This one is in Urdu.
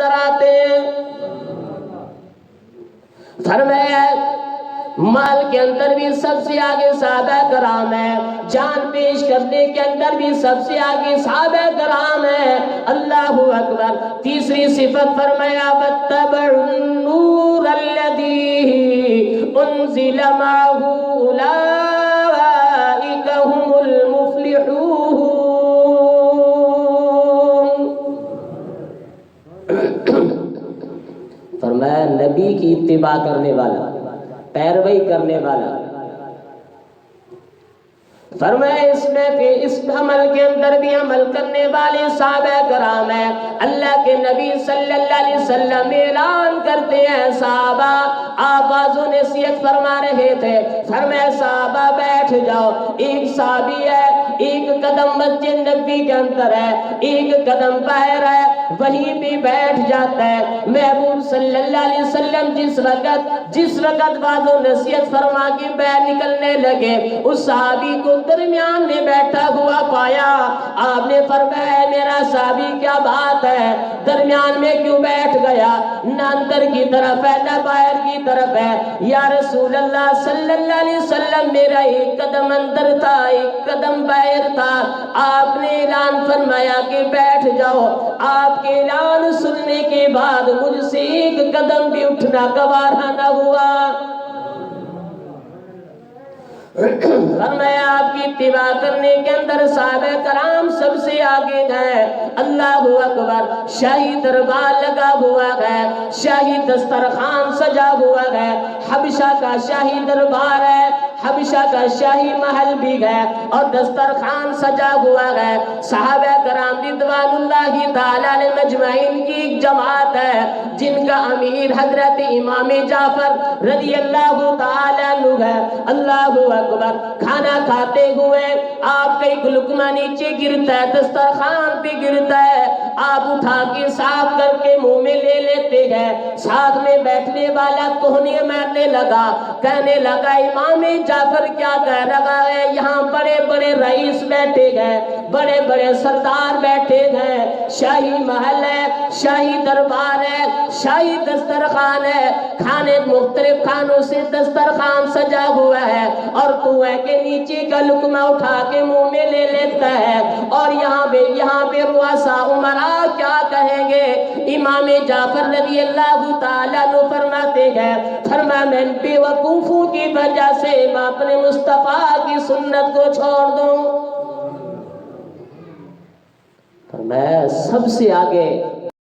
نظر آتے ہیں. فرمایا مال کے اندر بھی سب سے آگے صحابہ کرام ہے، جان پیش کرنے کے اندر بھی سب سے آگے صحابہ کرام ہے. اللہ اکبر. تیسری صفت فرمایا واتبعوا النور الذی انزل معہ اولئک هم المفلحون. فرمایا نبی کی اتباع کرنے والا، پیروی کرنے والا. فرمایا اس میں اس عمل کے اندر بھی عمل کرنے والے صحابہ کرام ہیں. اللہ کے نبی صلی اللہ علیہ وسلم اعلان کرتے ہیں، صحابہ آواز و نصیحت فرما رہے تھے. فرمایا صحابہ بیٹھ جاؤ. ایک صحابی ہے، ایک قدم مسجد نبی کے اندر ہے، ایک قدم باہر ہے، وہیں بھی بیٹھ جاتا ہے. محبوب صلی اللہ علیہ وسلم جس وقت واضح و نصیحت فرما کے باہر نکلنے لگے، اس صحابی کو درمیان میں بیٹھا ہوا پایا. آپ نے فرمایا میرا صحابی کیا بات ہے، درمیان میں کیوں بیٹھ گیا؟ نہ اندر کی طرف ہے نہ باہر کی طرف ہے. یا رسول اللہ صلی اللہ علیہ وسلم میرا ایک قدم اندر تھا ایک قدم باہر تھا. آپ نے اعلان فرمایا کہ بیٹھ جاؤ. آپ کے اعلان سننے کے بعد مجھ سے ایک قدم بھی اٹھنا گوارا نہ ہوا. فرمایا آپ کی اتباع کرنے کے اندر صحابہ کرام سب سے آگے گئے. اللہ اکبر. شاہی دربار لگا ہوا ہے، شاہی دسترخوان سجا ہوا ہے. حبشہ کا شاہی دربار ہے، حبشہ کا شاہی محل بھی ہے اور دسترخوان سجا ہوا ہے. صحابہ کرام رضوان اللہ تعالی علیہ مجمعین کی ایک جماعت ہے جن کا امیر حضرت امام جعفر رضی اللہ تعالی عنہ ہے. اللہ اکبر. کھانا کھاتے ہوئے آپ کا ایک لقمہ نیچے گرتا ہے، دسترخوان پہ گرتا ہے، آپ اٹھا کے صاف کر کے منہ میں لے لیتے ہیں. ساتھ میں بیٹھنے والا کوہنی مارنے لگا، کہنے لگا امام جعفر کیا کہہ رہا ہے؟ یہاں بڑے بڑے رئیس بیٹھے گئے، بڑے بڑے سردار بیٹھے ہیں، شاہی محل ہے، شاہی دربار ہے، شاہی دسترخوان ہے، کھانے مختلف کھانوں سے دسترخوان سجا ہوا ہے اور تو ہے کہ نیچے کا لقمہ اٹھا کے منہ میں لے لیتا ہے. اور یہاں پہ رؤساء امراء کیا کہیں گے؟ امام جعفر رضی اللہ تعالیٰ عنہ فرماتے ہیں، فرمایا میں بے وقوفوں کی وجہ سے میں اپنے مصطفیٰ کی سنت کو چھوڑ دوں. فرمایا سب سے آگے